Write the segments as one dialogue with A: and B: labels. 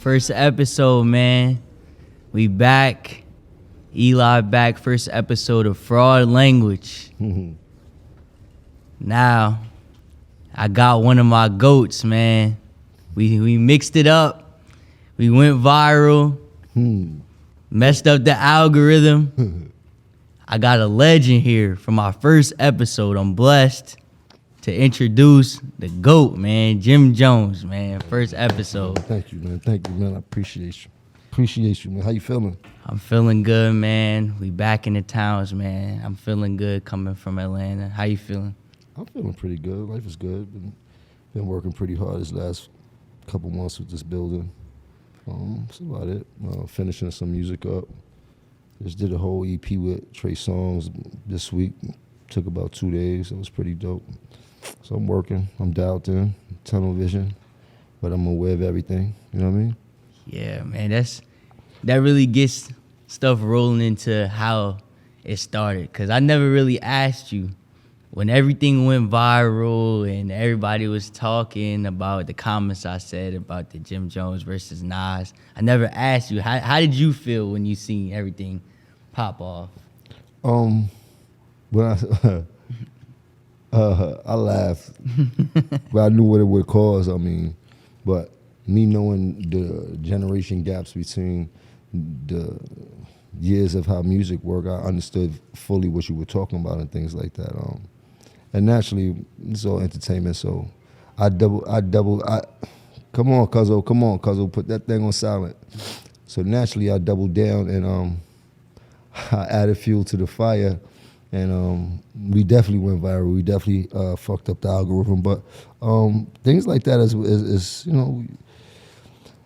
A: First episode, man. We back. Eli back. First episode of Fraud Language. Now, I got one of my goats, man. We mixed it up. We went viral. Messed up the algorithm. I got a legend here for my first episode. I'm blessed to introduce the GOAT, man, Jim Jones, man. First episode.
B: Thank you, man. Thank you, man. I appreciate you. Appreciate you, man. How you feeling?
A: I'm feeling good, man. We back in the towns, man. I'm feeling good coming from Atlanta. How you feeling?
B: I'm feeling pretty good. Life is good. Been working pretty hard this last couple months with this building. That's about it. Finishing some music up. Just did a whole EP with Trey Songz this week. Took about 2 days. It was pretty dope. So I'm working. I'm dialed in, tunnel vision, but I'm aware of everything. You know what I mean?
A: Yeah, man. That really gets stuff rolling into how it started. Cause I never really asked you when everything went viral and everybody was talking about the comments I said about the Jim Jones versus Nas. I never asked you, how did you feel when you seen everything pop off?
B: When I laughed, but I knew what it would cause. I mean, but me knowing the generation gaps between the years of how music worked, I understood fully what you were talking about and things like that. And naturally, it's all entertainment, so I come on, Cuzzo, put that thing on silent. So naturally, I doubled down and I added fuel to the fire, and we definitely went viral. We definitely fucked up the algorithm, but things like that is you know,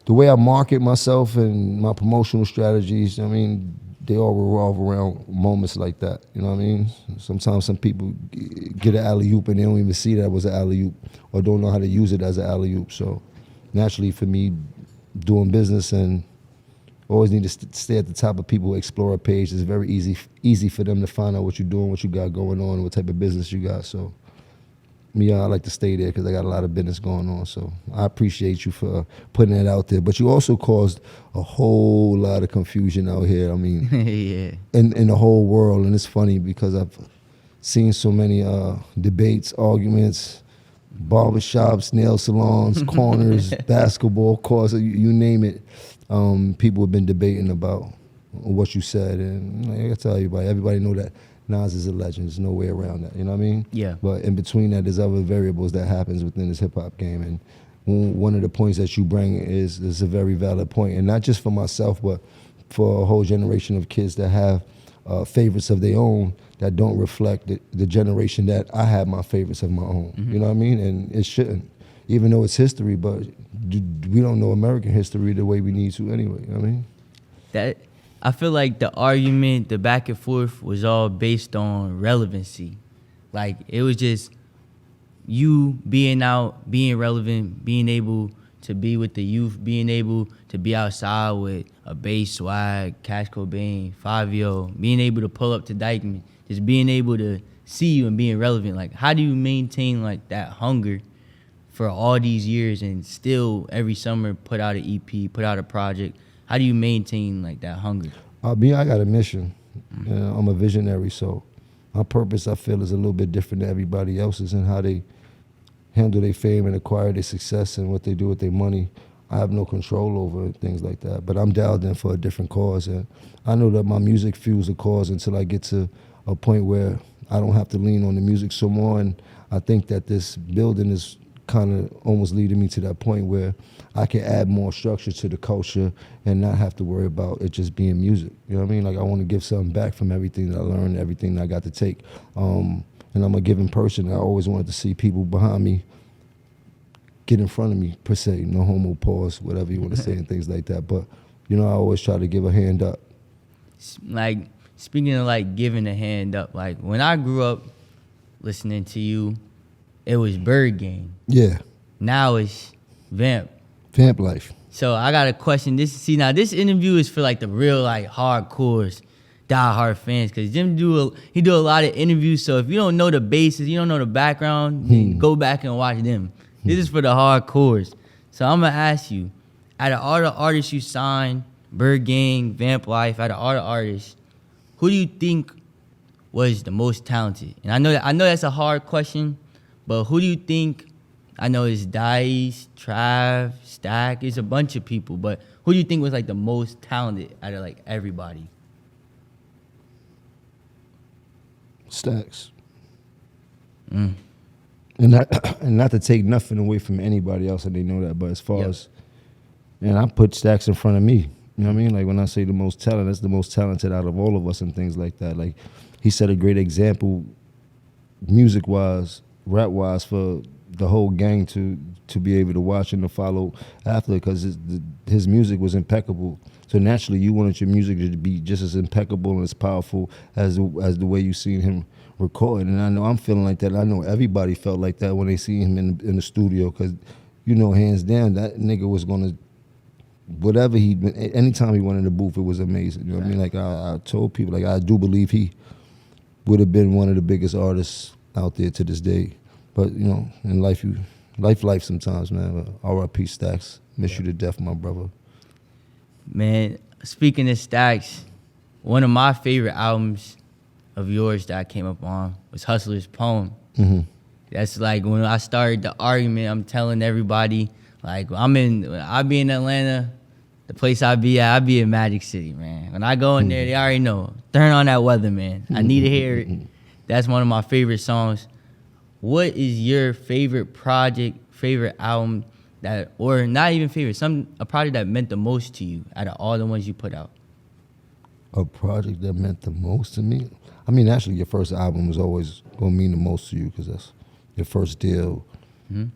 B: the way I market myself and my promotional strategies. I mean, they all revolve around moments like that. You know what I mean? Sometimes some people get an alley-oop and they don't even see that was an alley-oop or don't know how to use it as an alley-oop. So naturally for me, doing business and always need to stay at the top of people's Explorer page. It's very easy for them to find out what you're doing, what you got going on, what type of business you got. So me, I like to stay there because I got a lot of business going on. So I appreciate you for putting that out there. But you also caused a whole lot of confusion out here. I mean,
A: Yeah.
B: in the whole world. And it's funny because I've seen so many debates, arguments, barbershops, nail salons, corners, basketball courts, you name it. People have been debating about what you said. And I gotta tell everybody know that Nas is a legend. There's no way around that. You know what I mean?
A: Yeah.
B: But in between that, there's other variables that happens within this hip hop game. And one of the points that you bring is a very valid point, and not just for myself, but for a whole generation of kids that have favorites of their own that don't reflect the generation that I had my favorites of my own. You know what I mean? And it shouldn't, even though it's history, but we don't know American history the way we need to anyway. You know what I mean?
A: I feel like the argument, the back and forth was all based on relevancy. Like, it was just you being out, being relevant, being able to be with the youth, being able to be outside with a bass swag, Cash Cobain, 5-Yo, being able to pull up to Dykeman, just being able to see you and being relevant. Like, how do you maintain like that hunger for all these years and still every summer put out an EP, put out a project? How do you maintain like that hunger?
B: I got a mission. I'm a visionary, so my purpose, I feel, is a little bit different than everybody else's in how they handle their fame and acquire their success and what they do with their money. I have no control over things like that, but I'm dialed in for a different cause. And I know that my music fuels the cause until I get to a point where I don't have to lean on the music so more. And I think that this building is kind of almost leading me to that point where I can add more structure to the culture and not have to worry about it just being music. You know what I mean? Like, I want to give something back from everything that I learned, everything that I got to take. And I'm a giving person. I always wanted to see people behind me get in front of me, per se. No homo, pause, whatever you want to say and things like that. But, you know, I always try to give a hand up.
A: Like, speaking of like giving a hand up, like when I grew up listening to you, it was Bird Gang.
B: Yeah.
A: Now it's Vamp.
B: Vamp life.
A: So I got a question. This interview is for like the real like hardcores, diehard fans, because Jim do a lot of interviews. So if you don't know the bases, you don't know the background, then go back and watch them. This is for the hardcores. So I'm gonna ask you, out of all the artists you signed, Bird Gang, Vamp Life, out of all the artists, who do you think was the most talented? And I know that's a hard question, but who do you think? I know it's Dice, Trav, Stack. It's a bunch of people, but who do you think was like the most talented out of like everybody?
B: Stacks. And not to take nothing away from anybody else, and they know that. But as far as, and I put Stacks in front of me. You know what I mean? Like when I say the most talented, that's the most talented out of all of us and things like that. Like he set a great example, music-wise, rap-wise, for the whole gang to be able to watch and to follow after, because his music was impeccable. So naturally, you wanted your music to be just as impeccable and as powerful as the way you seen him record. And I know I'm feeling like that. I know everybody felt like that when they see him in the studio, because you know, hands down, that nigga was gonna, whatever anytime he went in the booth, it was amazing. You know what I mean? Like I told people, like I do believe he would have been one of the biggest artists out there to this day. But you know, in life, life sometimes, man. R.I.P. Stacks. Miss you to death, my brother.
A: Man, speaking of Stacks, one of my favorite albums of yours that I came up on was Hustler's Poem.
B: Mm-hmm.
A: That's like when I started the argument, I'm telling everybody, like I be in Atlanta, the place I be in Magic City, man. When I go in there, they already know. Turn on that weather, man. I need to hear it. That's one of my favorite songs. What is your favorite project, favorite album that, or not even favorite, a project that meant the most to you out of all the ones you put out?
B: A project that meant the most to me? I mean, actually, your first album is always going to mean the most to you because that's your first deal. 9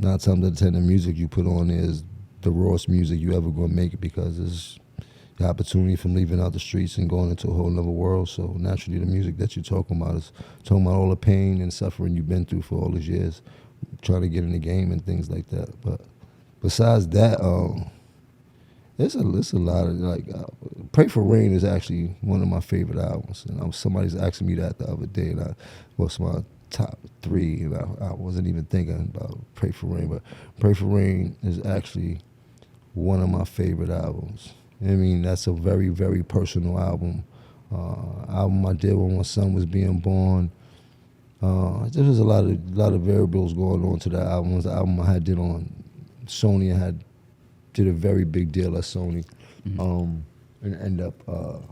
B: times out of 10, the music you put on is the rawest music you ever going to make, because it's the opportunity from leaving out the streets and going into a whole other world. So naturally, the music that you're talking about is talking about all the pain and suffering you've been through for all these years, trying to get in the game and things like that. But besides that, it's a lot of like, Pray for Rain is actually one of my favorite albums. And somebody's asking me that the other day, and what's my top 3, and I wasn't even thinking about Pray for Rain, but Pray for Rain is actually one of my favorite albums. I mean, that's a very, very personal album. Album I did when my son was being born. There was a lot of variables going on to that album. It was an album I did on Sony. I did a very big deal at Sony, and ended up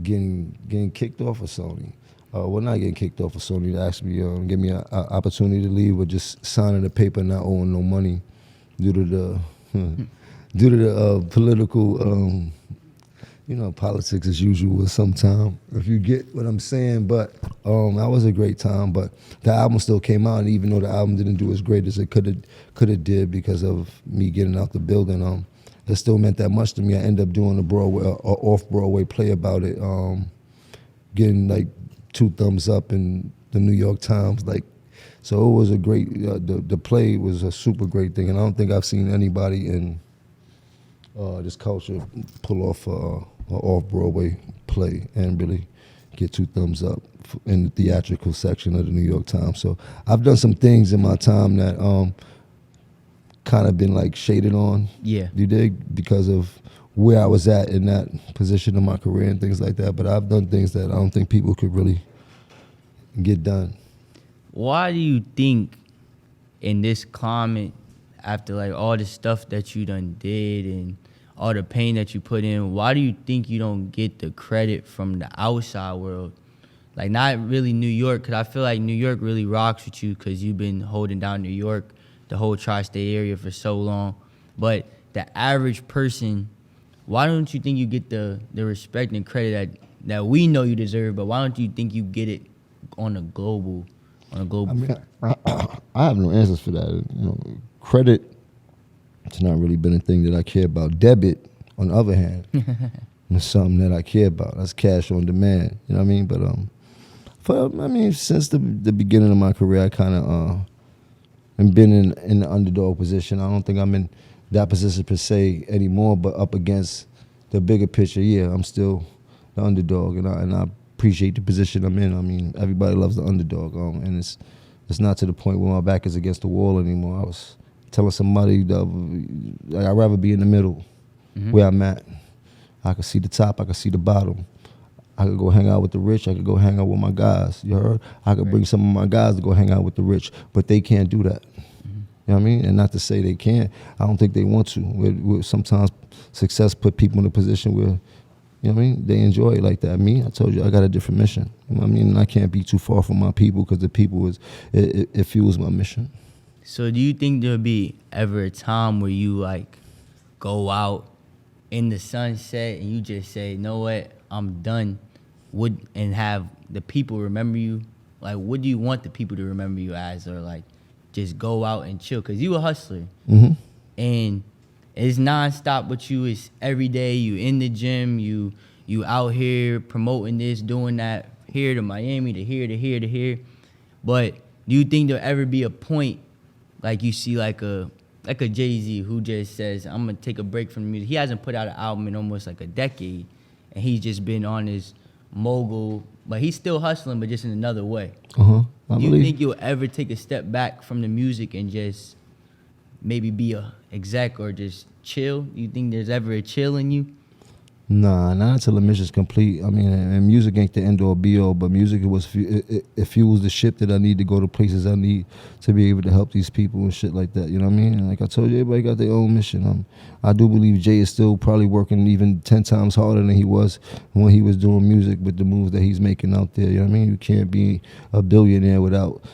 B: getting kicked off of Sony. Well, not getting kicked off of Sony. They asked me, give me an opportunity to leave, or just signing the paper, not owing no money, due to the political, politics as usual sometime, if you get what I'm saying. But that was a great time. But the album still came out, and even though the album didn't do as great as it could have did because of me getting out the building, it still meant that much to me. I ended up doing a Broadway, off-Broadway play about it, getting like 2 thumbs up in the New York Times. Like, so it was a great. The play was a super great thing, and I don't think I've seen anybody in this culture pull off an off-Broadway play and really get 2 thumbs up in the theatrical section of the New York Times. So I've done some things in my time that kind of been like shaded on.
A: Yeah.
B: You dig? Because of where I was at in that position in my career and things like that. But I've done things that I don't think people could really get done.
A: Why do you think in this climate, after like all the stuff that you done did and all the pain that you put in, why do you think you don't get the credit from the outside world? Like, not really New York, because I feel like New York really rocks with you because you've been holding down New York, the whole tri-state area for so long. But the average person, why don't you think you get the respect and credit that we know you deserve, but why don't you think you get it on a global I mean,
B: I have no answers for that. Credit, it's not really been a thing that I care about. Debit, on the other hand, is something that I care about. That's cash on demand. You know what I mean? But since the beginning of my career, I kind of and been in the underdog position. I don't think I'm in that position per se anymore, but up against the bigger picture, yeah, I'm still the underdog, and I appreciate the position I'm in. I mean, everybody loves the underdog, and it's not to the point where my back is against the wall anymore. I was telling somebody like, I'd rather be in the middle, where I'm at. I can see the top, I can see the bottom. I could go hang out with the rich, I could go hang out with my guys, you heard? I could bring some of my guys to go hang out with the rich, but they can't do that. You know what I mean? And not to say they can't, I don't think they want to. Sometimes success put people in a position where, you know what I mean, they enjoy it like that. Me, I told you, I got a different mission. You know what I mean? And I can't be too far from my people because the people it fuels my mission.
A: So do you think there'll be ever a time where you like go out in the sunset and you just say, you know what, I'm done, and have the people remember you? Like, what do you want the people to remember you as? Or like just go out and chill? Because you a hustler. And it's nonstop with you. It's every day. You in the gym. You out here promoting this, doing that, here to Miami, to here, to here, to here. But do you think there'll ever be a point like you see like a Jay-Z who just says, I'm going to take a break from the music? He hasn't put out an album in almost like a decade. And he's just been on his mogul, but he's still hustling, but just in another way. Do you think you'll ever take a step back from the music and just maybe be a exec or just chill? Do you think there's ever a chill in you?
B: Nah, not until the mission's complete. I mean, and music ain't the end all be all, but music it fuels the ship that I need to go to places I need to be able to help these people and shit like that. You know what I mean? And like I told you, everybody got their own mission. I do believe Jay is still probably working even 10 times harder than he was when he was doing music with the moves that he's making out there. You know what I mean? You can't be a billionaire without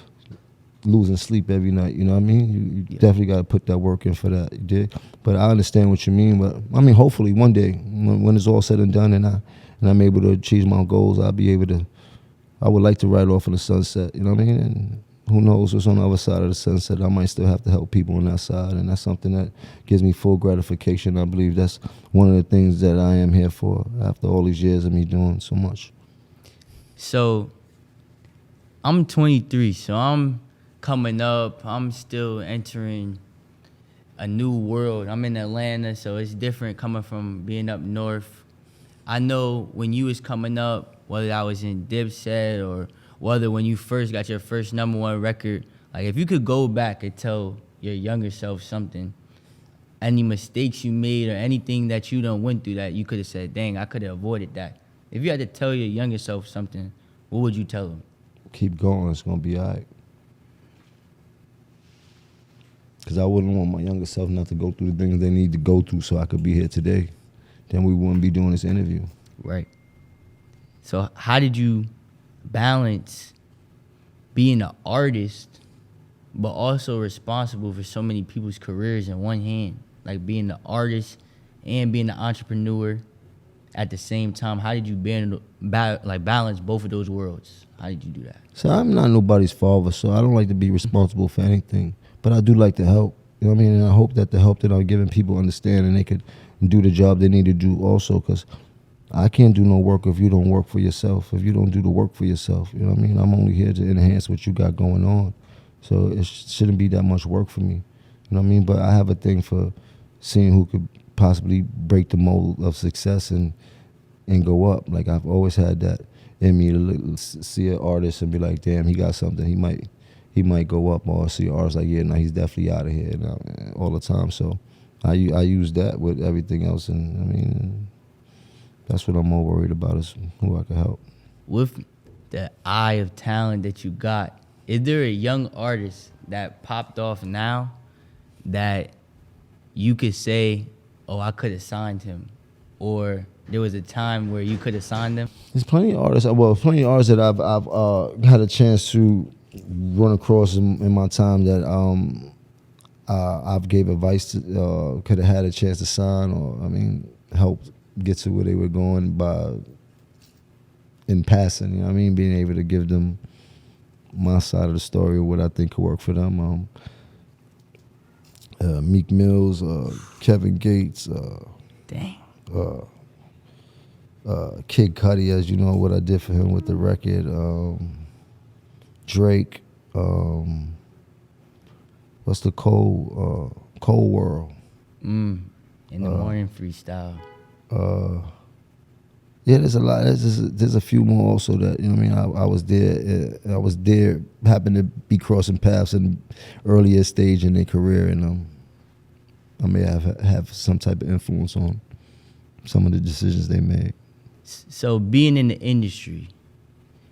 B: losing sleep every night, you know what I mean? You definitely got to put that work in for that, you did. But I understand what you mean. But I mean, hopefully one day, when it's all said and done, and I'm able to achieve my goals, I would like to ride off in the sunset, you know what I mean? And who knows what's on the other side of the sunset? I might still have to help people on that side, and that's something that gives me full gratification. I believe that's one of the things that I am here for after all these years of me doing so much.
A: So I'm 23, so I'm coming up. I'm still entering a new world. I'm in Atlanta, so it's different coming from being up north. I know when you was coming up, whether I was in Dipset or whether when you first got your first #1 record, like if you could go back and tell your younger self something, any mistakes you made or anything that you done went through that you could have said, dang, I could have avoided that. If you had to tell your younger self something, what would you tell them?
B: Keep going, it's gonna be all right. Because I wouldn't want my younger self not to go through the things they need to go through so I could be here today. Then we wouldn't be doing this interview.
A: Right. So how did you balance being an artist but also responsible for so many people's careers in one hand? Like being an artist and being an entrepreneur at the same time. How did you balance both of those worlds? How did you do that?
B: So I'm not nobody's father, so I don't like to be responsible for anything. But I do like to help, you know what I mean? And I hope that the help that I'm giving people understand and they could do the job they need to do also, because I can't do no work if you don't work for yourself, if you don't do the work for yourself, you know what I mean? I'm only here to enhance what you got going on. So it shouldn't be that much work for me, you know what I mean? But I have a thing for seeing who could possibly break the mold of success and go up. Like I've always had that in me to see an artist and be like, damn, he got something, he might go up, or see an artist like, yeah, no, he's definitely out of here all the time. So I use that with everything else, and I mean, that's what I'm more worried about is who I can help.
A: With the eye of talent that you got, is there a young artist that popped off now that you could say, oh, I could have signed him, or there was a time where you could have signed them?
B: There's plenty of artists that I've had a chance to run across in my time that I've gave advice to, could have had a chance to sign, or I mean, help get to where they were going by in passing. You know what I mean? Being able to give them my side of the story or what I think could work for them. Meek Mills, Kevin Gates,
A: Dang.
B: Kid Cudi, as you know what I did for him with the record. Drake, what's the Cold World?
A: In the morning freestyle.
B: Yeah, there's a lot. There's a few more also that, you know what I mean. I was there. I was there. Happened to be crossing paths in earlier stage in their career, and I may have some type of influence on some of the decisions they made.
A: So being in the industry,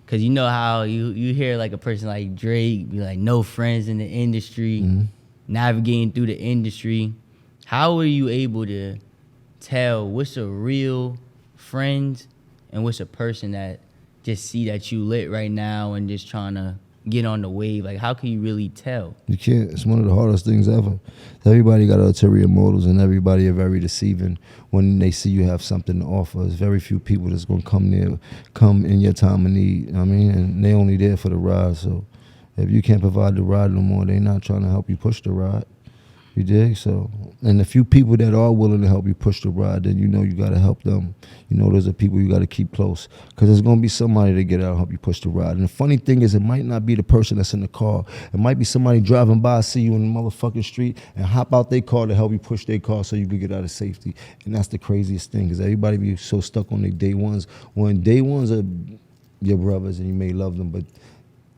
A: because you know how you hear like a person like Drake be like, no friends in the industry, navigating through the industry. How were you able to tell what's a real friend and what's a person that just see that you lit right now and just trying to get on the wave? Like, how can you really tell?
B: You can't. It's one of the hardest things ever. Everybody got ulterior motives, and everybody are very deceiving when they see you have something to offer. There's very few people that's going to come in your time of need. You know what I mean, and they only there for the ride. So if you can't provide the ride no more, they're not trying to help you push the ride. You dig? So, and the few people that are willing to help you push the ride, then you know you got to help them. You know, those are people you got to keep close, because there's going to be somebody to get out and help you push the ride. And the funny thing is, it might not be the person that's in the car. It might be somebody driving by, see you in the motherfucking street, and hop out their car to help you push their car so you can get out of safety. And that's the craziest thing, because everybody be so stuck on their day ones. When day ones are your brothers and you may love them, but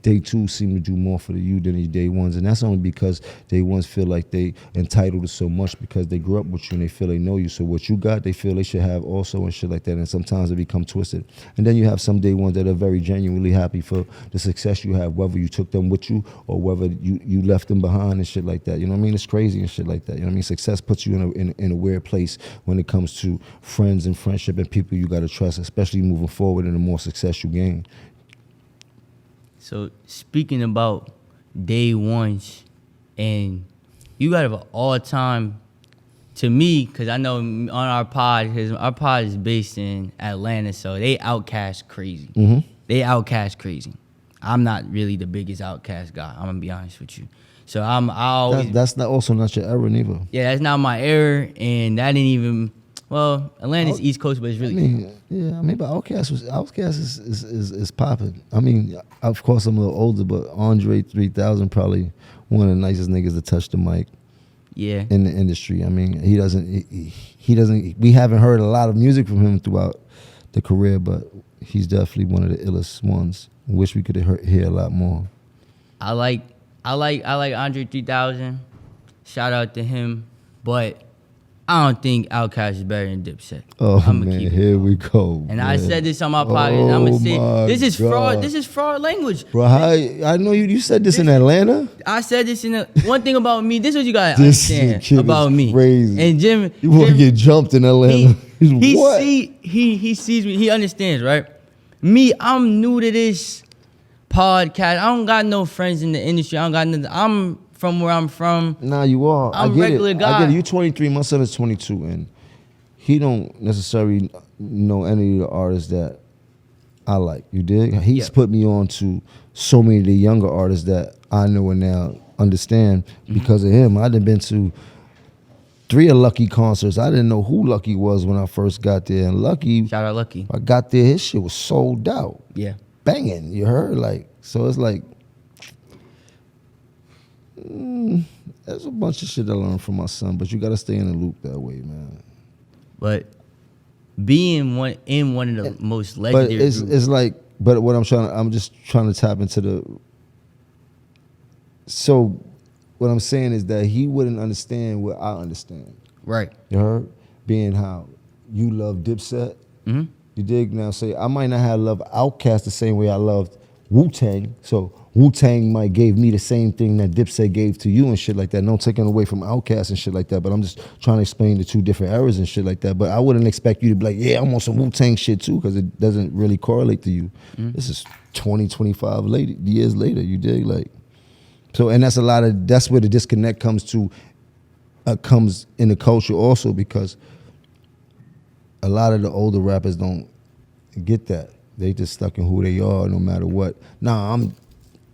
B: day two seem to do more for you than the day ones, and that's only because day ones feel like they entitled to so much because they grew up with you and they feel they know you. So what you got, they feel they should have also and shit like that. And sometimes it become twisted. And then you have some day ones that are very genuinely happy for the success you have, whether you took them with you or whether you left them behind and shit like that. You know what I mean? It's crazy and shit like that. You know what I mean? Success puts you in a weird place when it comes to friends and friendship and people you got to trust, especially moving forward and the more success you gain.
A: So speaking about day ones, and you got an all-time, to me, because I know on our pod, because our pod is based in Atlanta, so they outcast crazy.
B: Mm-hmm.
A: They outcast crazy. I'm not really the biggest outcast guy. I'm gonna be honest with you. So I always
B: that's not also not your era neither.
A: Yeah, that's not my era, and that didn't even. Well, Atlanta's East Coast, but it's really.
B: But Outkast is popping. I mean, of course I'm a little older, but Andre 3000 probably one of the nicest niggas to touch the mic.
A: Yeah.
B: In the industry, I mean, he doesn't. We haven't heard a lot of music from him throughout the career, but he's definitely one of the illest ones. Wish we could hear a lot more.
A: I like Andre 3000. Shout out to him, but I don't think Outkast is better than Dipset.
B: Oh man, here we go.
A: And
B: man.
A: I said this on my podcast. I'm gonna say this is
B: God.
A: fraud. This is fraud language.
B: Bro, I know you said this in Atlanta.
A: I said this in one thing about me. This is what you gotta understand about me.
B: Crazy.
A: And Jim,
B: you want to get jumped in Atlanta?
A: He sees me. He understands, right? Me, I'm new to this podcast. I don't got no friends in the industry. I don't got nothing. I'm from where I'm from.
B: Nah, you are.
A: I'm
B: I get
A: regular
B: it.
A: guy.
B: I get it. You 23. My son is 22, and he don't necessarily know any of the artists that I like. You dig? He's put me on to so many of the younger artists that I know and now understand because of him. I done been to 3 of Lucky concerts. I didn't know who Lucky was when I first got there. And Lucky,
A: shout out Lucky.
B: I got there, his shit was sold out.
A: Yeah.
B: Banging, you heard? Like, so it's like, there's a bunch of shit I learned from my son, but you got to stay in the loop that way, man.
A: But being one of the most legendary
B: groups. It's like, but what I'm just trying to tap into the. So, what I'm saying is that he wouldn't understand what I understand.
A: Right.
B: You heard? Being how you love Dipset. Mm-hmm. You dig? Now, say I might not have loved Outkast the same way I loved Wu-Tang. So Wu-Tang might gave me the same thing that Dipset gave to you and shit like that. No taking away from Outkast and shit like that, but I'm just trying to explain the 2 different eras and shit like that. But I wouldn't expect you to be like, yeah, I'm on some Wu-Tang shit too, because it doesn't really correlate to you. Mm-hmm. This is 20, 25 years later, you dig? Like, so, and that's where the disconnect comes in the culture also, because a lot of the older rappers don't get that. They just stuck in who they are no matter what. Nah,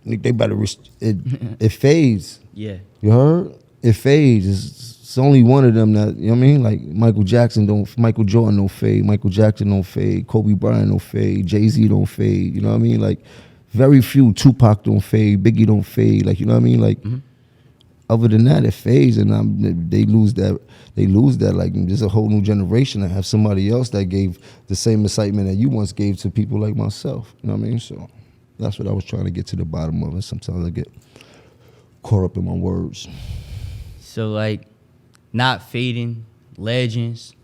B: they better, it fades.
A: Yeah.
B: You heard? It fades. It's only one of them that, you know what I mean? Like Michael Jordan don't fade, Michael Jackson don't fade, Kobe Bryant don't fade, Jay-Z don't fade, you know what I mean? Like very few, Tupac don't fade, Biggie don't fade, like, you know what I mean? Like other than that, it fades, and they lose that. They lose that. Like, there's a whole new generation. I have somebody else that gave the same excitement that you once gave to people like myself. You know what I mean? So that's what I was trying to get to the bottom of. And sometimes I get caught up in my words.
A: So, like, not fading, legends.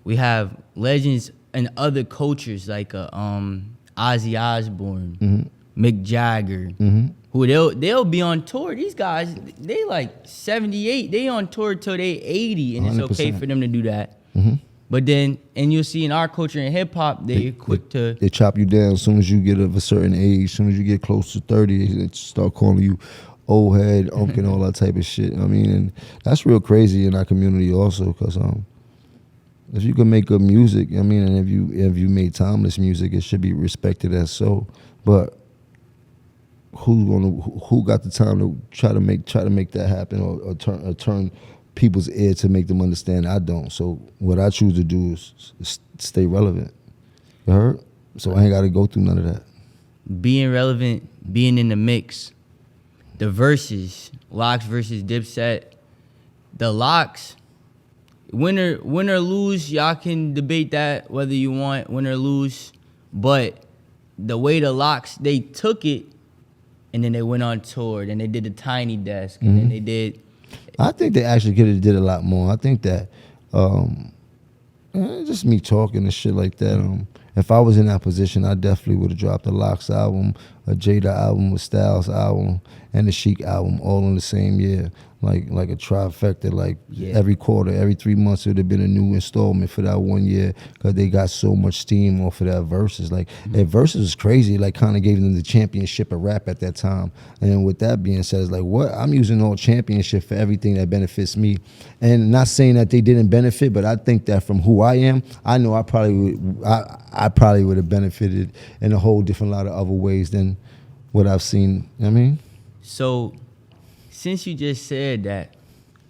A: We have legends in other cultures, like Ozzy Osbourne, Mick Jagger, who they'll be on tour. These guys, they like 78. They on tour till they 80, and 100%. It's okay for them to do that. But then, and you'll see in our culture in hip hop, they're quick to...
B: They chop you down as soon as you get of a certain age. As soon as you get close to 30, they start calling you old head, unk, and all that type of shit. I mean, and that's real crazy in our community also, because if you can make good music, I mean, and if you made timeless music, it should be respected as so. But who got the time to try to make that happen, or turn people's ear to make them understand? I don't. So what I choose to do is stay relevant. You heard? So I ain't got to go through none of that.
A: Being relevant, being in the mix, the verses, Locks versus Dipset, the Locks, win or lose, y'all can debate that whether you want, win or lose. But the way the Locks, they took it, and then they went on tour, then they did the Tiny Desk, and then they did...
B: I think they actually could have did a lot more. I think that, just me talking and shit like that. If I was in that position, I definitely would have dropped a Locks album, a Jada album, a Styles album, and a Chic album all in the same year, like a trifecta. Like every quarter, every 3 months, it would have been a new installment for that 1 year, because they got so much steam off of that Versus. Like that Versus was crazy. Like, kind of gave them the championship of rap at that time. And with that being said, it's like, what? I'm using all championship for everything that benefits me. And not saying that they didn't benefit, but I think that from who I am, I know I probably would have benefited in a whole different lot of other ways than what I've seen. You know what I mean?
A: So, since you just said that,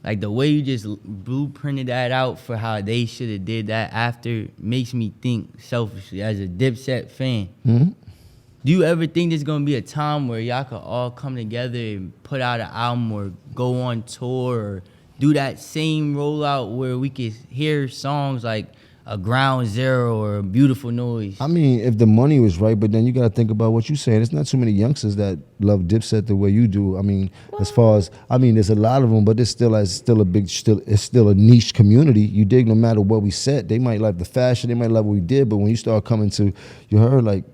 A: like the way you just blueprinted that out for how they should have did that after, makes me think selfishly as a Dipset fan. Do you ever think there's gonna be a time where y'all could all come together and put out an album or go on tour or do that same rollout where we could hear songs like a Ground Zero or a Beautiful Noise?
B: I mean, if the money was right, but then you got to think about what you're saying. There's not too many youngsters that love Dipset the way you do. I mean, as far as, I mean, there's a lot of them, but it's still a niche community. You dig? No matter what we said, they might like the fashion, they might love what we did, but when you start coming to, you heard, like,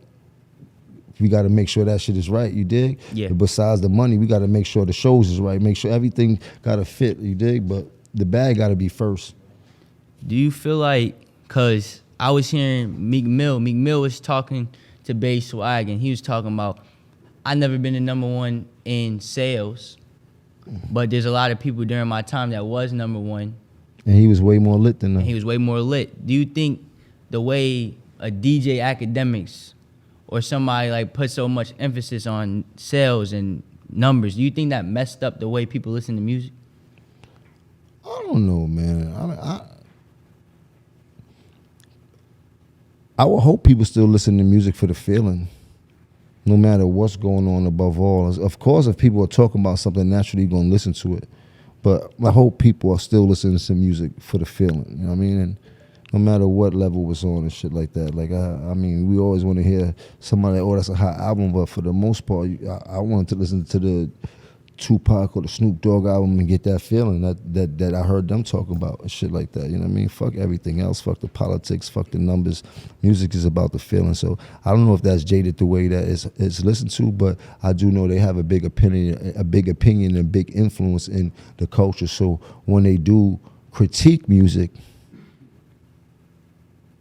B: we got to make sure that shit is right, you dig?
A: Yeah.
B: But besides the money, we got to make sure the shows is right, make sure everything got to fit, you dig? But the bag got to be first.
A: Do you feel like, because I was hearing Meek Mill was talking to Bay Swag, and he was talking about, I never been the #1 in sales, but there's a lot of people during my time that was #1.
B: And he was way more lit than them.
A: And he was way more lit. Do you think the way a DJ Academics or somebody like put so much emphasis on sales and numbers, do you think that messed up the way people listen to music?
B: I don't know, man. I would hope people still listen to music for the feeling, no matter what's going on above all. Of course, if people are talking about something, naturally you're going to listen to it. But I hope people are still listening to music for the feeling, you know what I mean? And no matter what level it's on and shit like that. Like, I mean, we always want to hear somebody, oh, that's a hot album, but for the most part, I wanted to listen to the Tupac or the Snoop Dogg album and get that feeling that I heard them talking about and shit like that. You know what I mean? Fuck everything else. Fuck the politics. Fuck the numbers. Music is about the feeling. So I don't know if that's jaded the way that it's listened to, but I do know they have a big opinion, and big influence in the culture. So when they do critique music,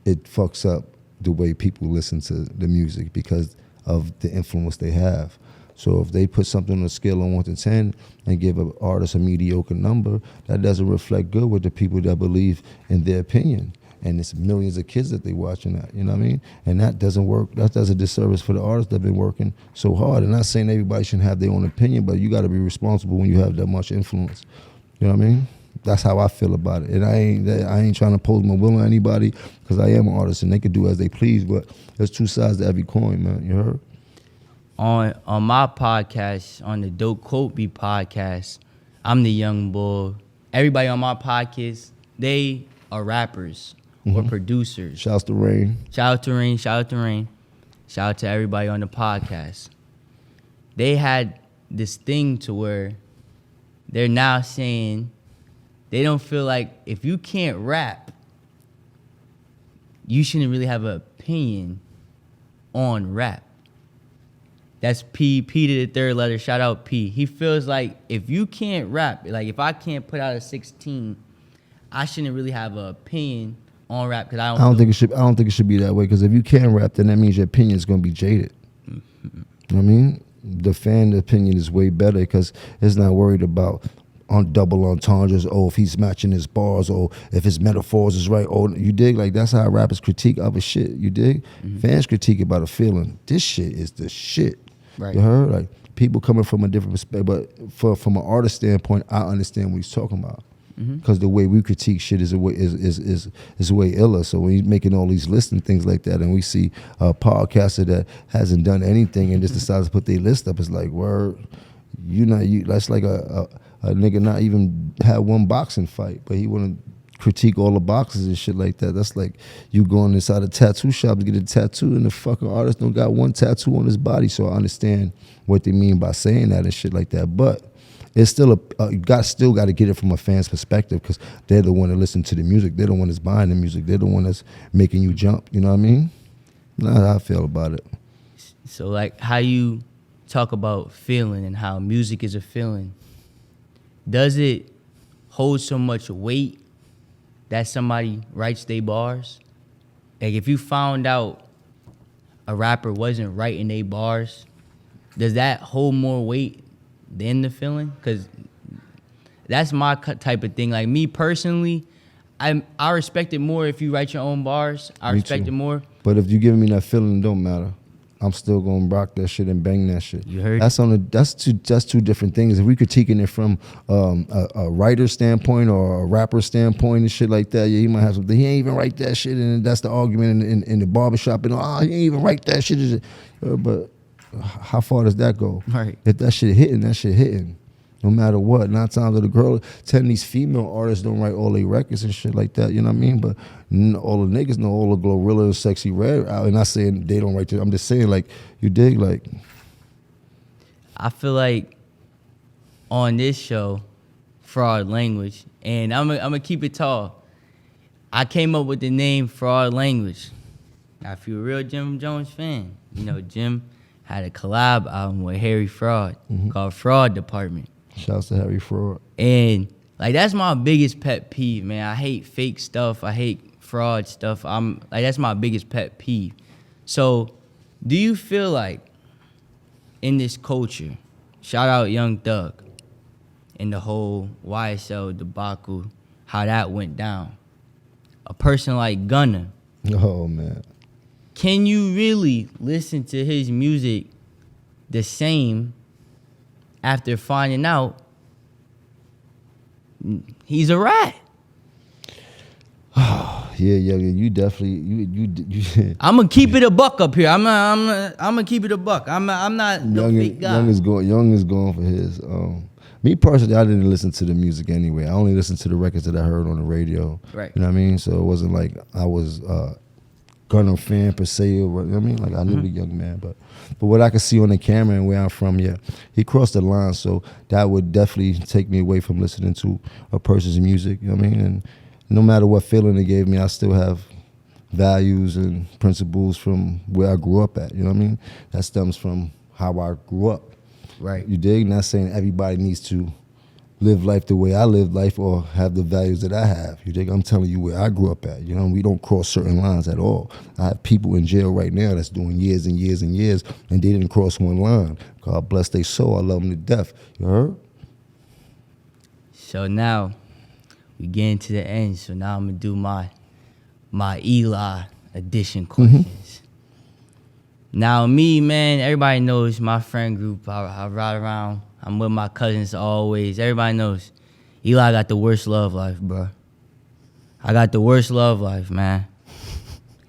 B: it fucks up the way people listen to the music because of the influence they have. So if they put something on a scale of 1 to 10 and give an artist a mediocre number, that doesn't reflect good with the people that believe in their opinion. And it's millions of kids that they watching that, you know what I mean? And that doesn't work. That does a disservice for the artists that have been working so hard. And not saying everybody shouldn't have their own opinion, but you got to be responsible when you have that much influence. You know what I mean? That's how I feel about it. And I ain't trying to pose my will on anybody, because I am an artist and they can do as they please, but there's two sides to every coin, man. You heard?
A: On my podcast, on the Dope Quote Beat podcast, I'm the young bull. Everybody on my podcast, they are rappers or producers.
B: Shouts to Rain.
A: Shout out to Rain. Shout out to Rain. Shout out to everybody on the podcast. They had this thing to where they're now saying they don't feel like if you can't rap, you shouldn't really have an opinion on rap. That's P to the third letter. Shout out P. He feels like if you can't rap, like if I can't put out a 16, I shouldn't really have an opinion on rap because I don't think it should.
B: I don't think it should be that way because if you can't rap, then that means your opinion is going to be jaded. You know what I mean? The fan opinion is way better because it's not worried about on double entendres, or if he's matching his bars, or if his metaphors is right. Or you dig? Like that's how rappers critique other shit. You dig? Fans critique about a feeling. This shit is the shit.
A: Right.
B: You heard? Like people coming from a different perspective, but from an artist standpoint, I understand what he's talking about. Because the way we critique shit is way iller. So when he's making all these lists and things like that, and we see a podcaster that hasn't done anything and just decides to put their list up, it's like, word, that's like a nigga not even had one boxing fight, but he want to critique all the boxes and shit like that. That's like you going inside a tattoo shop to get a tattoo, and the fucking artist don't got one tattoo on his body. So I understand what they mean by saying that and shit like that, but it's still you still got to get it from a fan's perspective because they're the one that listen to the music. They're the one that's buying the music. They're the one that's making you jump. You know what I mean? That's how I feel about it.
A: So like how you talk about feeling and how music is a feeling, does it hold so much weight that somebody writes their bars? Like if you found out a rapper wasn't writing their bars, does that hold more weight than the feeling? Because that's my type of thing. Like me personally, I respect it more if you write your own bars. I respect it more.
B: But if you giving me that feeling, it don't matter. I'm still gonna rock that shit and bang that shit.
A: You heard?
B: That's two different things. If we critiquing it from a writer standpoint or a rapper standpoint and shit like that, yeah, he might have something. He ain't even write that shit, and that's the argument in the barbershop. And he ain't even write that shit. But how far does that go?
A: Right.
B: If that shit hitting, that shit hitting. No matter what. 9 times out of the girl, 10 these female artists don't write all their records and shit like that. You know what I mean? But all the niggas know all the Glorilla and Sexy Red out. And not saying they don't write it. I'm just saying, like, you dig? Like,
A: I feel like on this show, Fraud Language, and I'm gonna keep it tall. I came up with the name Fraud Language. Now, if you're a real Jim Jones fan, you know Jim had a collab album with Harry Fraud called Fraud Department.
B: Shouts to Harry Fraud.
A: And like that's my biggest pet peeve, man. I hate fake stuff. I hate fraud stuff. That's my biggest pet peeve. So, do you feel like in this culture, shout out Young Thug, and the whole YSL debacle, how that went down, a person like Gunna,
B: Oh, man.
A: can you really listen to his music the same after finding out he's a rat?
B: Yeah, you definitely you.
A: I'm gonna keep it a buck up here. I'm gonna keep it a buck. I'm not no fake guy.
B: Young is going for his. Me personally, I didn't listen to the music anyway. I only listened to the records that I heard on the radio.
A: Right.
B: You know what I mean? So it wasn't like I was Gunna fan per se. Or, you know what I mean? Like I knew the young man, but what I could see on the camera and where I'm from, yeah, he crossed the line. So that would definitely take me away from listening to a person's music. You know what I mean? And no matter what feeling it gave me, I still have values and principles from where I grew up at. You know what I mean? That stems from how I grew up.
A: Right.
B: You dig? Not saying everybody needs to live life the way I live life or have the values that I have. You dig? I'm telling you where I grew up at. You know, we don't cross certain lines at all. I have people in jail right now that's doing years and years and years, and they didn't cross one line. God bless their soul. I love them to death. You heard?
A: So now we get into the end. So now I'm gonna do my Eli edition questions. Now me, man, everybody knows my friend group. I ride around. I'm with my cousins always. Everybody knows Eli got the worst love life, bro. I got the worst love life, man.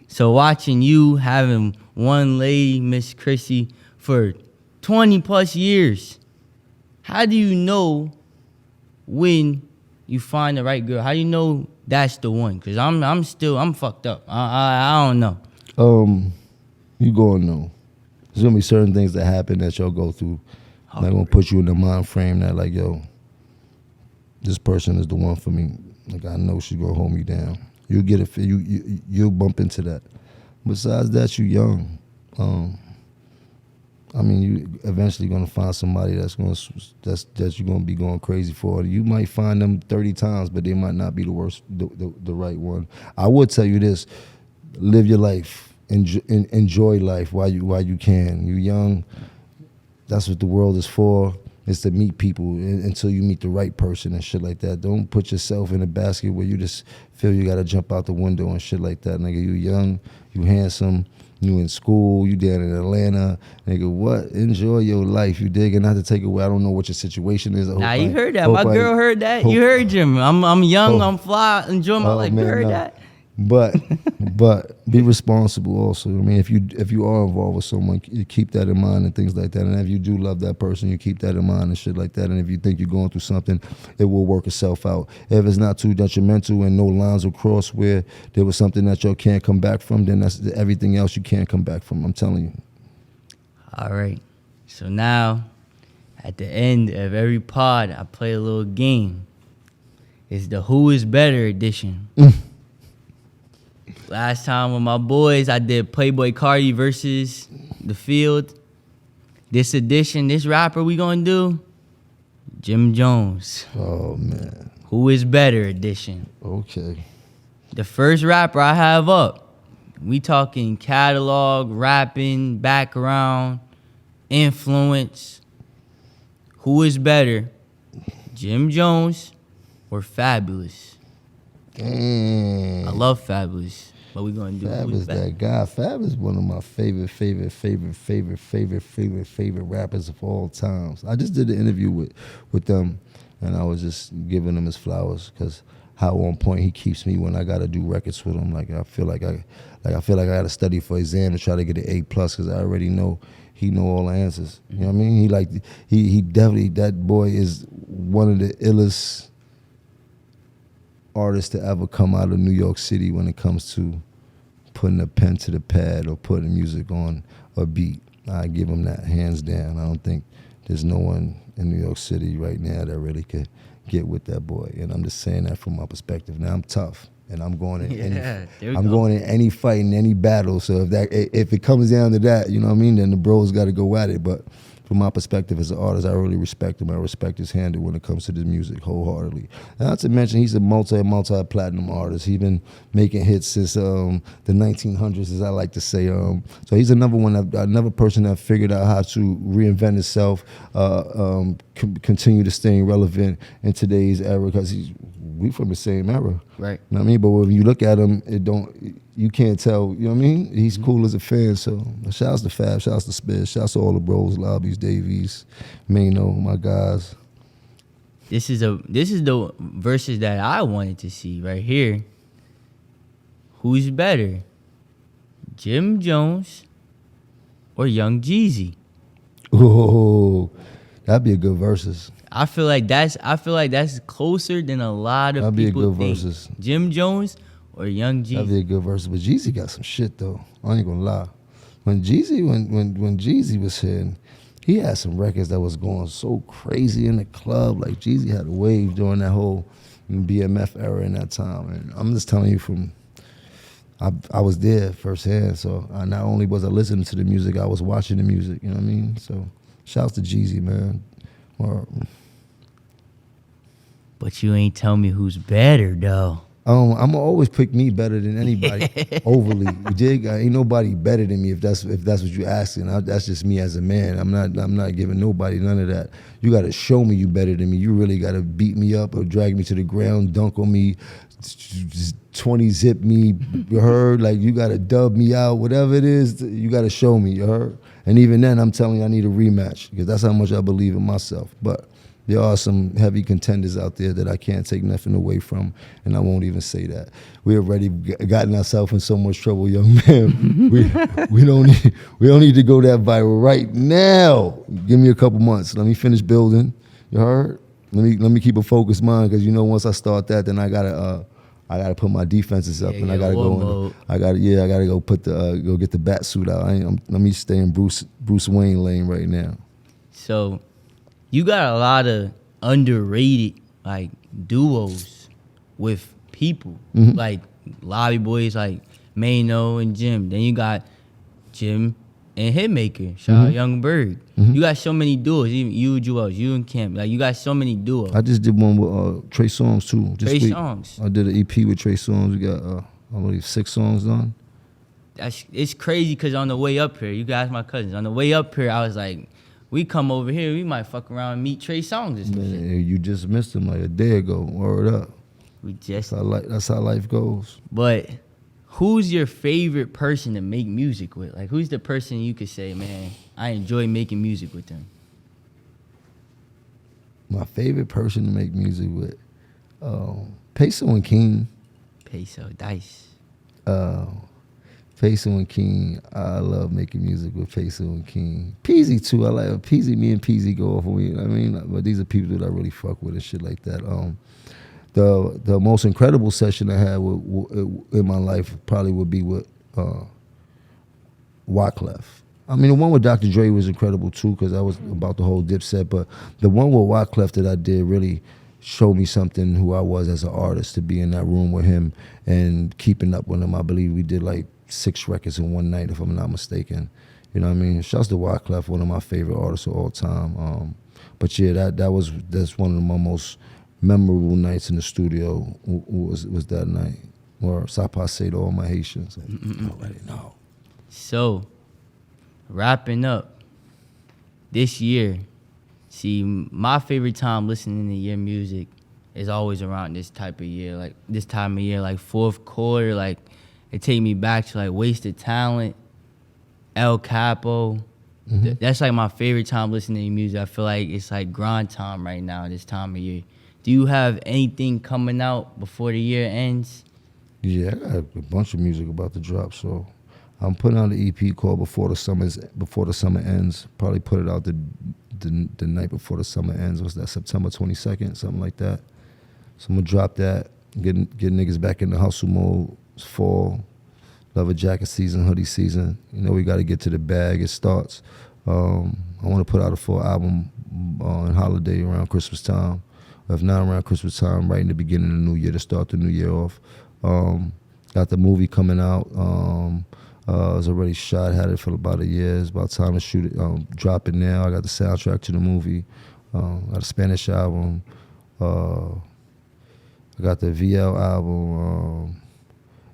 A: So watching you having one lady, Miss Chrissy, for 20 plus years, how do you know when you find the right girl? How do you know that's the one? Cause I'm fucked up. I don't know.
B: You gonna know. There's gonna be certain things that happen that y'all go through. They're gonna put you in the mind frame that like, yo, this person is the one for me. Like I know she's gonna hold me down. You'll get it. You'll bump into that. Besides that, you young. I mean, you eventually gonna find somebody that you're gonna be going crazy for. You might find them 30 times, but they might not be the worst, the right one. I would tell you this: live your life, enjoy life while you can. You young. That's what the world is for. It's to meet people until you meet the right person and shit like that. Don't put yourself in a basket where you just feel you gotta jump out the window and shit like that. Nigga, you young, you handsome. You in school, you down in Atlanta, nigga, what? Enjoy your life, you dig? And not to take away, I don't know what your situation is.
A: Nah, you heard that. My girl heard that. You heard Jim. I'm young, I'm fly, enjoy my life. You heard that?
B: But be responsible also. I mean, if you are involved with someone, you keep that in mind and things like that. And if you do love that person, you keep that in mind and shit like that. And if you think you're going through something, it will work itself out. If it's not too detrimental and no lines will cross where there was something that you can't come back from, then that's everything else you can't come back from. I'm telling you.
A: All right. So now, at the end of every pod, I play a little game. It's the Who is Better edition. Last time with my boys, I did Playboy Cardi versus The Field. This edition, this rapper we gonna do, Jim Jones.
B: Oh, man.
A: Who is Better edition.
B: Okay.
A: The first rapper I have up, we talking catalog, rapping, background, influence. Who is better, Jim Jones or Fabulous?
B: Damn.
A: I love Fabulous. What we gonna do?
B: Fab is that guy. Fab is one of my favorite rappers of all times. I just did an interview with them, and I was just giving him his flowers because how on point he keeps me when I gotta do records with him. Like I feel like I gotta study for exam to try to get an A+ because I already know he know all the answers. You know what I mean? He definitely, that boy is one of the illest artists to ever come out of New York City when it comes to putting a pen to the pad or putting music on a beat. I give him that hands down. I don't think there's no one in New York City right now that really could get with that boy. And I'm just saying that from my perspective. Now I'm tough and I'm going in going in any fight and any battle. So if it comes down to that, you know what I mean, then the bros got to go at it. But from my perspective as an artist, I really respect him. I respect his handle when it comes to the music wholeheartedly. And not to mention, he's a multi-platinum artist. He's been making hits since the 1900s, as I like to say. So he's another person that figured out how to reinvent himself, continue to stay relevant in today's era because we from the same era.
A: Right.
B: You know what I mean? But when you look at him, you can't tell, you know what I mean? He's cool as a fan, so shouts to Fab, shouts to Spiz, shouts to all the bros, Lobbies, Davies, Mano, my guys.
A: This is the verses that I wanted to see right here. Who's better, Jim Jones or Young Jeezy?
B: Oh, that'd be a good versus.
A: I feel like that's closer than a lot of
B: That'd be
A: people
B: a good
A: think.
B: versus.
A: Jim Jones or Young Jeezy?
B: That'd be a good versus. But Jeezy got some shit though. I ain't gonna lie. When Jeezy was here, he had some records that was going so crazy in the club. Like Jeezy had a wave during that whole BMF era in that time. And I'm just telling you I was there firsthand. So not only was I listening to the music, I was watching the music. You know what I mean? So shouts to Jeezy, man.
A: But you ain't tell me who's better though.
B: I'm gonna always pick me better than anybody. Overly, you dig? Ain't nobody better than me if that's what you're asking. That's just me as a man. I'm not giving nobody none of that. You got to show me you better than me. You really got to beat me up or drag me to the ground, dunk on me, 20 zip me. You heard? Like you got to dub me out, whatever it is. You got to show me. You heard? And even then, I'm telling you, I need a rematch because that's how much I believe in myself. But there are some heavy contenders out there that I can't take nothing away from, and I won't even say that. We already gotten ourselves in so much trouble, young man. we don't need to go that viral right now. Give me a couple months. Let me finish building. You heard? let me keep a focused mind, because you know once I start that, then I gotta put my defenses up, and I gotta go. I gotta go put go get the bat suit out. Let me stay in Bruce Wayne lane right now.
A: So, you got a lot of underrated like duos with people, like Lobby Boys, like Mano and Jim. Then you got Jim and Hitmaker, shout out Young Bird. You got so many duos, even you, Jewels, you and Camp. Like you got so many duos.
B: I just did one with Trey Songz too.
A: Trey Songz.
B: I did an EP with Trey Songz. We got I believe 6 songs done.
A: It's crazy because on the way up here, you guys, my cousins, on the way up here, I was like, we come over here, we might fuck around and meet Trey Songz or some shit.
B: You just missed him like a day ago. Word up. That's how life goes.
A: But who's your favorite person to make music with? Like, who's the person you could say, man, I enjoy making music with them?
B: My favorite person to make music with, Peso and King.
A: Peso, Dice.
B: Peso and King, I love making music with Peso and King. Peasy too, I like Peasy. Me and Peasy go off. I mean, but these are people that I really fuck with and shit like that. The most incredible session I had in my life probably would be with Wyclef. I mean, the one with Dr. Dre was incredible too, because that was about the whole Dipset. But the one with Wyclef that I did really showed me something who I was as an artist, to be in that room with him and keeping up with him. I believe we did like 6 records in one night, if I'm not mistaken. You know what I mean? Shouts to Wyclef, one of my favorite artists of all time. But yeah, that's one of my most memorable nights in the studio was that night. Or Sapase to all my Haitians. I already know.
A: So, wrapping up this year, see, my favorite time listening to your music is always around this type of year, like this time of year, like fourth quarter, like it take me back to like Wasted Talent, El Capo. That's like my favorite time listening to your music. I feel like it's like grind time right now, this time of year. Do you have anything coming out before the year ends?
B: Yeah, I got a bunch of music about to drop, so I'm putting out an EP called Before the Summer Ends. Probably put it out the night before the summer ends. Was that September 22nd, something like that? So I'm gonna drop that, get niggas back in the hustle mode. It's fall, leather jacket season, hoodie season. You know we got to get to the bag. It starts. I want to put out a full album on holiday around Christmas time. If not around Christmas time, right in the beginning of the new year to start the new year off. Got the movie coming out. It was already shot, had it for about a year. It's about time to shoot it, drop it now. I got the soundtrack to the movie. Got a Spanish album. I got the VL album.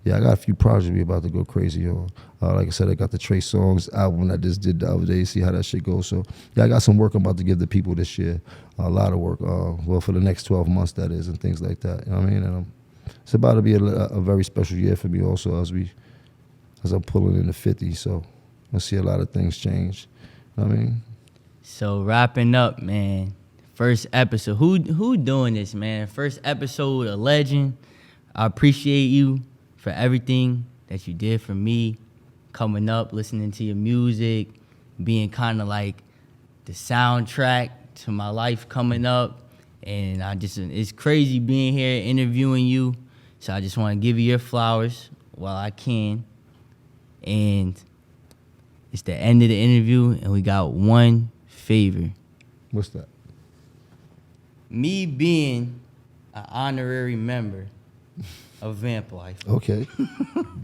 B: Yeah, I got a few projects we about to go crazy on. Like I said, I got the Trey Songz album I just did the other day, see how that shit goes. So, yeah, I got some work I'm about to give the people this year. A lot of work. Well, for the next 12 months, that is, and things like that. You know what I mean? And it's about to be a very special year for me also as I'm pulling into 50. So, I see a lot of things change. You know what I mean?
A: So, wrapping up, man. First episode. Who doing this, man? First episode, a legend. I appreciate you for everything that you did for me, coming up, listening to your music, being kind of like the soundtrack to my life coming up. And it's crazy being here interviewing you. So I just want to give you your flowers while I can. And it's the end of the interview, and we got one favor.
B: What's that?
A: Me being an honorary member of Vamp Life.
B: Okay.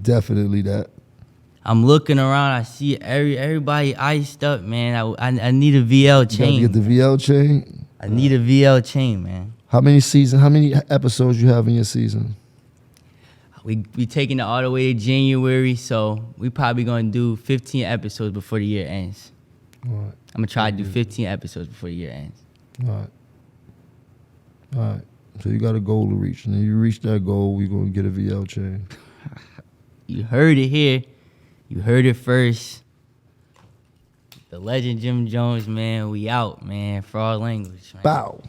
B: Definitely that.
A: I'm looking around. I see everybody iced up, man. I need a VL chain.
B: You gotta get the VL chain?
A: I need a VL chain, man.
B: How many episodes you have in your season?
A: We taking it all the way to January, so we probably gonna do 15 episodes before the year ends.
B: All right.
A: I'm gonna try to do 15 episodes before the year ends.
B: All right. So you got a goal to reach, and then you reach that goal, we're gonna get a VL chain.
A: You heard it here. You heard it first. The legend Jim Jones, man. We out, man. For our language, man.
B: Bow.